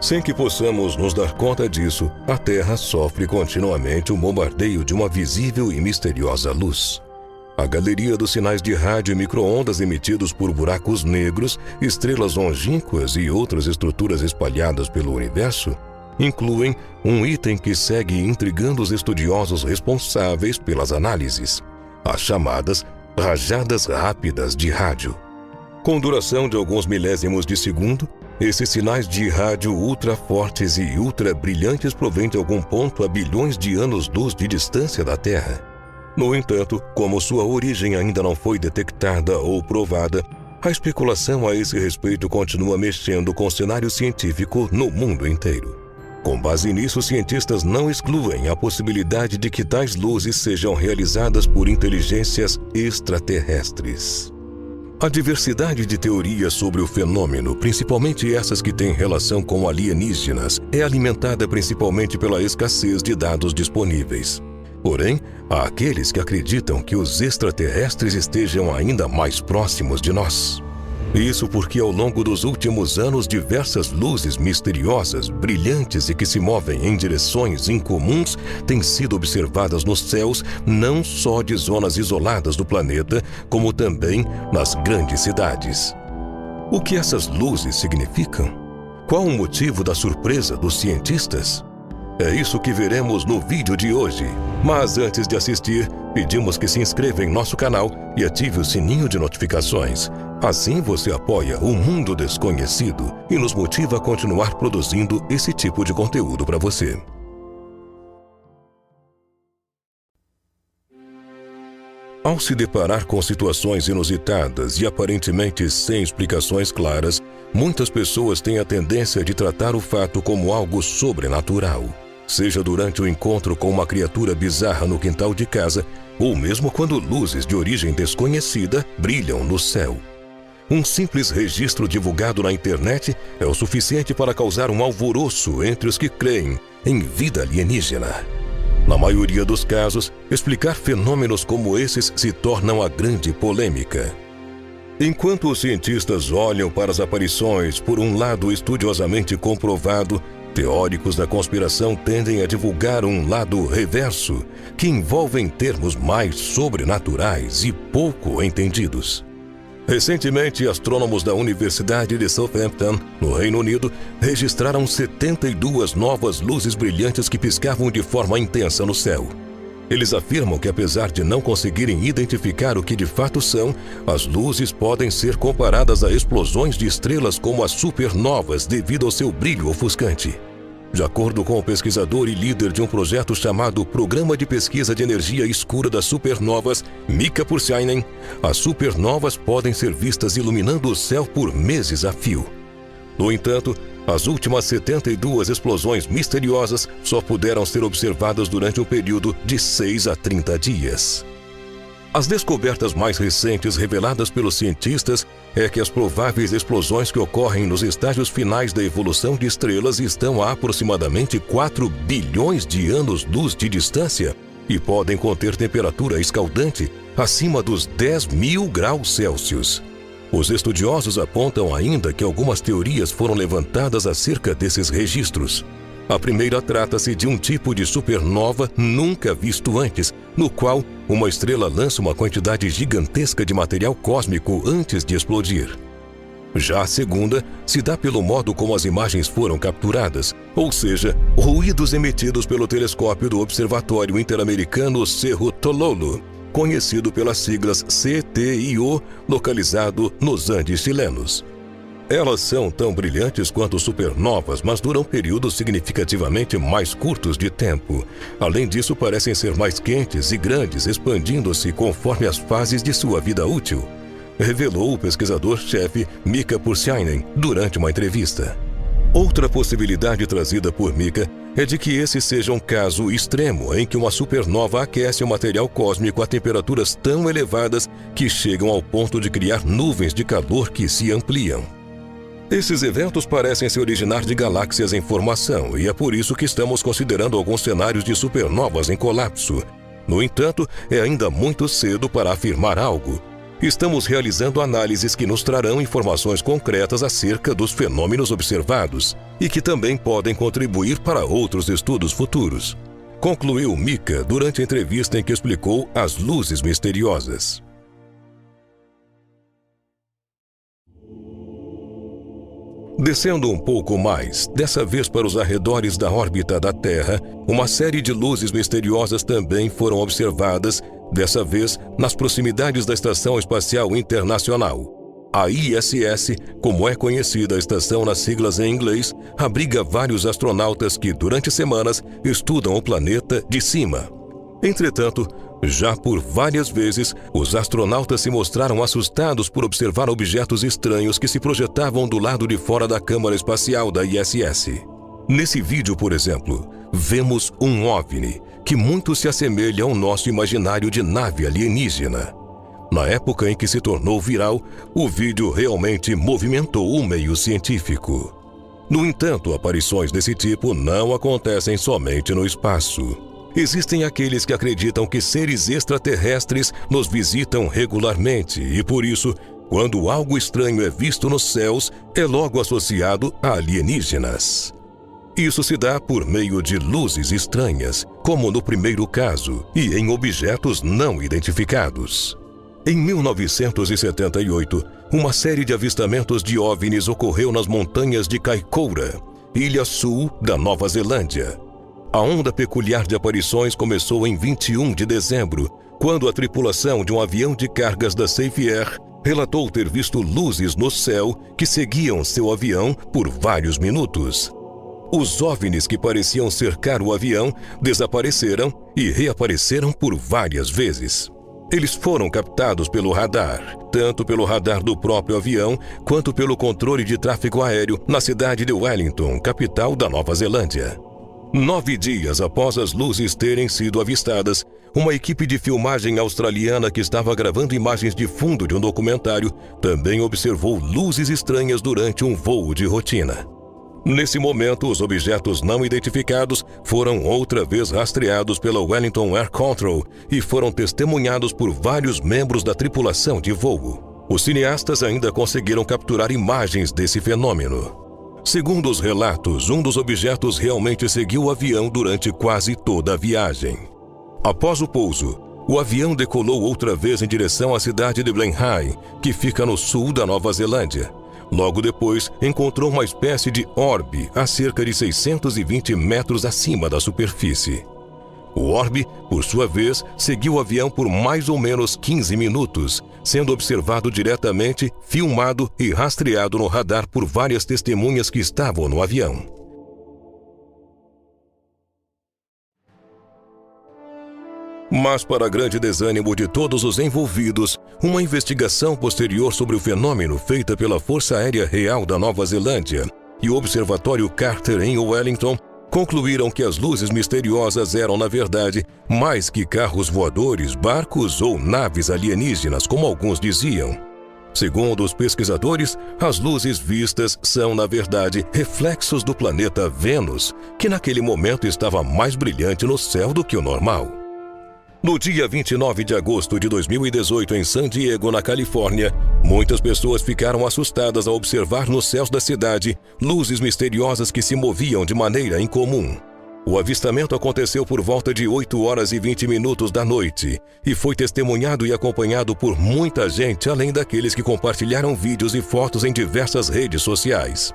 Sem que possamos nos dar conta disso, a Terra sofre continuamente o bombardeio de uma visível e misteriosa luz. A galeria dos sinais de rádio e micro-ondas emitidos por buracos negros, estrelas longínquas e outras estruturas espalhadas pelo universo incluem um item que segue intrigando os estudiosos responsáveis pelas análises: as chamadas rajadas rápidas de rádio. Com duração de alguns milésimos de segundo, esses sinais de rádio ultra fortes e ultra brilhantes provêm de algum ponto a bilhões de anos-luz de distância da Terra. No entanto, como sua origem ainda não foi detectada ou provada, a especulação a esse respeito continua mexendo com o cenário científico no mundo inteiro. Com base nisso, cientistas não excluem a possibilidade de que tais luzes sejam realizadas por inteligências extraterrestres. A diversidade de teorias sobre o fenômeno, principalmente essas que têm relação com alienígenas, é alimentada principalmente pela escassez de dados disponíveis. Porém, há aqueles que acreditam que os extraterrestres estejam ainda mais próximos de nós. Isso porque ao longo dos últimos anos, diversas luzes misteriosas, brilhantes e que se movem em direções incomuns têm sido observadas nos céus não só de zonas isoladas do planeta, como também nas grandes cidades. O que essas luzes significam? Qual o motivo da surpresa dos cientistas? É isso que veremos no vídeo de hoje. Mas antes de assistir, pedimos que se inscreva em nosso canal e ative o sininho de notificações. Assim você apoia o Mundo Desconhecido e nos motiva a continuar produzindo esse tipo de conteúdo para você. Ao se deparar com situações inusitadas e aparentemente sem explicações claras, muitas pessoas têm a tendência de tratar o fato como algo sobrenatural. Seja durante o encontro com uma criatura bizarra no quintal de casa, ou mesmo quando luzes de origem desconhecida brilham no céu. Um simples registro divulgado na internet é o suficiente para causar um alvoroço entre os que creem em vida alienígena. Na maioria dos casos, explicar fenômenos como esses se tornam a grande polêmica. Enquanto os cientistas olham para as aparições por um lado estudiosamente comprovado, teóricos da conspiração tendem a divulgar um lado reverso, que envolvem termos mais sobrenaturais e pouco entendidos. Recentemente, astrônomos da Universidade de Southampton, no Reino Unido, registraram 72 novas luzes brilhantes que piscavam de forma intensa no céu. Eles afirmam que, apesar de não conseguirem identificar o que de fato são, as luzes podem ser comparadas a explosões de estrelas como as supernovas devido ao seu brilho ofuscante. De acordo com o pesquisador e líder de um projeto chamado Programa de Pesquisa de Energia Escura das Supernovas, Mika Pursiainen, as supernovas podem ser vistas iluminando o céu por meses a fio. No entanto, as últimas 72 explosões misteriosas só puderam ser observadas durante um período de 6 a 30 dias. As descobertas mais recentes reveladas pelos cientistas é que as prováveis explosões que ocorrem nos estágios finais da evolução de estrelas estão a aproximadamente 4 bilhões de anos-luz de distância e podem conter temperatura escaldante acima dos 10.000 graus Celsius. Os estudiosos apontam ainda que algumas teorias foram levantadas acerca desses registros. A primeira trata-se de um tipo de supernova nunca visto antes, no qual uma estrela lança uma quantidade gigantesca de material cósmico antes de explodir. Já a segunda se dá pelo modo como as imagens foram capturadas, ou seja, ruídos emitidos pelo telescópio do Observatório Interamericano Cerro Tololo, conhecido pelas siglas CTIO, localizado nos Andes chilenos. Elas são tão brilhantes quanto supernovas, mas duram períodos significativamente mais curtos de tempo. Além disso, parecem ser mais quentes e grandes, expandindo-se conforme as fases de sua vida útil, revelou o pesquisador-chefe Mika Pursiainen durante uma entrevista. Outra possibilidade trazida por Mika é de que esse seja um caso extremo em que uma supernova aquece o material cósmico a temperaturas tão elevadas que chegam ao ponto de criar nuvens de calor que se ampliam. Esses eventos parecem se originar de galáxias em formação, e é por isso que estamos considerando alguns cenários de supernovas em colapso. No entanto, é ainda muito cedo para afirmar algo. Estamos realizando análises que nos trarão informações concretas acerca dos fenômenos observados e que também podem contribuir para outros estudos futuros, concluiu Mika durante a entrevista em que explicou as luzes misteriosas. Descendo um pouco mais, dessa vez para os arredores da órbita da Terra, uma série de luzes misteriosas também foram observadas, dessa vez nas proximidades da Estação Espacial Internacional. A ISS, como é conhecida a estação nas siglas em inglês, abriga vários astronautas que, durante semanas, estudam o planeta de cima. Entretanto, já por várias vezes, os astronautas se mostraram assustados por observar objetos estranhos que se projetavam do lado de fora da câmara espacial da ISS. Nesse vídeo, por exemplo, vemos um OVNI, que muito se assemelha ao nosso imaginário de nave alienígena. Na época em que se tornou viral, o vídeo realmente movimentou o meio científico. No entanto, aparições desse tipo não acontecem somente no espaço. Existem aqueles que acreditam que seres extraterrestres nos visitam regularmente e, por isso, quando algo estranho é visto nos céus, é logo associado a alienígenas. Isso se dá por meio de luzes estranhas, como no primeiro caso, e em objetos não identificados. Em 1978, uma série de avistamentos de OVNIs ocorreu nas montanhas de Kaikoura, ilha sul da Nova Zelândia. A onda peculiar de aparições começou em 21 de dezembro, quando a tripulação de um avião de cargas da Safe Air relatou ter visto luzes no céu que seguiam seu avião por vários minutos. Os OVNIs que pareciam cercar o avião desapareceram e reapareceram por várias vezes. Eles foram captados pelo radar, tanto pelo radar do próprio avião quanto pelo controle de tráfego aéreo na cidade de Wellington, capital da Nova Zelândia. 9 dias após as luzes terem sido avistadas, uma equipe de filmagem australiana que estava gravando imagens de fundo de um documentário também observou luzes estranhas durante um voo de rotina. Nesse momento, os objetos não identificados foram outra vez rastreados pela Wellington Air Control e foram testemunhados por vários membros da tripulação de voo. Os cineastas ainda conseguiram capturar imagens desse fenômeno. Segundo os relatos, um dos objetos realmente seguiu o avião durante quase toda a viagem. Após o pouso, o avião decolou outra vez em direção à cidade de Blenheim, que fica no sul da Nova Zelândia. Logo depois, encontrou uma espécie de orbe a cerca de 620 metros acima da superfície. O orbe, por sua vez, seguiu o avião por mais ou menos 15 minutos, sendo observado diretamente, filmado e rastreado no radar por várias testemunhas que estavam no avião. Mas, para grande desânimo de todos os envolvidos, uma investigação posterior sobre o fenômeno feita pela Força Aérea Real da Nova Zelândia e o Observatório Carter em Wellington concluíram que as luzes misteriosas eram, na verdade, mais que carros voadores, barcos ou naves alienígenas, como alguns diziam. Segundo os pesquisadores, as luzes vistas são, na verdade, reflexos do planeta Vênus, que naquele momento estava mais brilhante no céu do que o normal. No dia 29 de agosto de 2018, em San Diego, na Califórnia, muitas pessoas ficaram assustadas ao observar nos céus da cidade luzes misteriosas que se moviam de maneira incomum. O avistamento aconteceu por volta de 8 horas e 20 minutos da noite e foi testemunhado e acompanhado por muita gente, além daqueles que compartilharam vídeos e fotos em diversas redes sociais.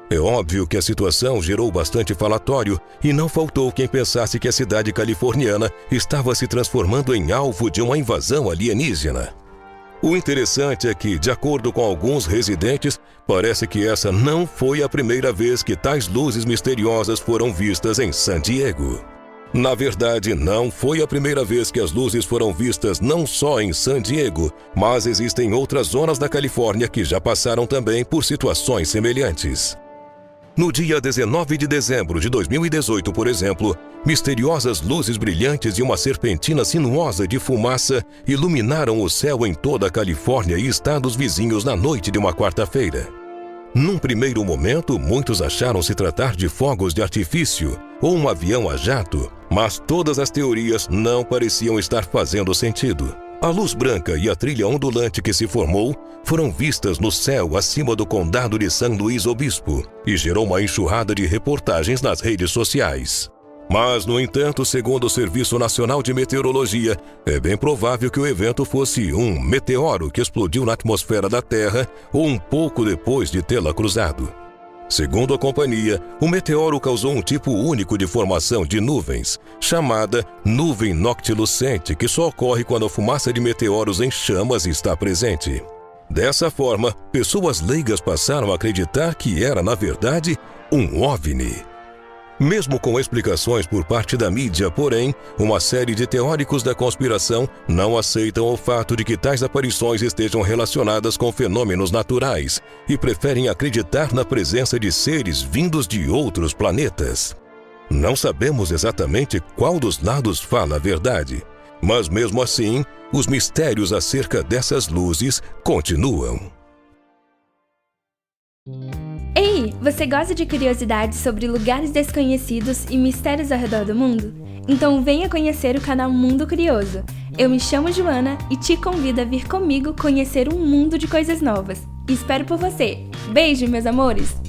É óbvio que a situação gerou bastante falatório e não faltou quem pensasse que a cidade californiana estava se transformando em alvo de uma invasão alienígena. O interessante é que, de acordo com alguns residentes, parece que essa não foi a primeira vez que tais luzes misteriosas foram vistas em San Diego. Na verdade, não foi a primeira vez que as luzes foram vistas não só em San Diego, mas existem outras zonas da Califórnia que já passaram também por situações semelhantes. No dia 19 de dezembro de 2018, por exemplo, misteriosas luzes brilhantes e uma serpentina sinuosa de fumaça iluminaram o céu em toda a Califórnia e estados vizinhos na noite de uma quarta-feira. Num primeiro momento, muitos acharam se tratar de fogos de artifício ou um avião a jato, mas todas as teorias não pareciam estar fazendo sentido. A luz branca e a trilha ondulante que se formou foram vistas no céu acima do condado de São Luís Obispo e gerou uma enxurrada de reportagens nas redes sociais. Mas, no entanto, segundo o Serviço Nacional de Meteorologia, é bem provável que o evento fosse um meteoro que explodiu na atmosfera da Terra ou um pouco depois de tê-la cruzado. Segundo a companhia, o meteoro causou um tipo único de formação de nuvens, chamada nuvem noctilucente, que só ocorre quando a fumaça de meteoros em chamas está presente. Dessa forma, pessoas leigas passaram a acreditar que era, na verdade, um OVNI. Mesmo com explicações por parte da mídia, porém, uma série de teóricos da conspiração não aceitam o fato de que tais aparições estejam relacionadas com fenômenos naturais e preferem acreditar na presença de seres vindos de outros planetas. Não sabemos exatamente qual dos lados fala a verdade, mas mesmo assim, os mistérios acerca dessas luzes continuam. Ei, você gosta de curiosidades sobre lugares desconhecidos e mistérios ao redor do mundo? Então venha conhecer o canal Mundo Curioso. Eu me chamo Joana e te convido a vir comigo conhecer um mundo de coisas novas. Espero por você. Beijo, meus amores!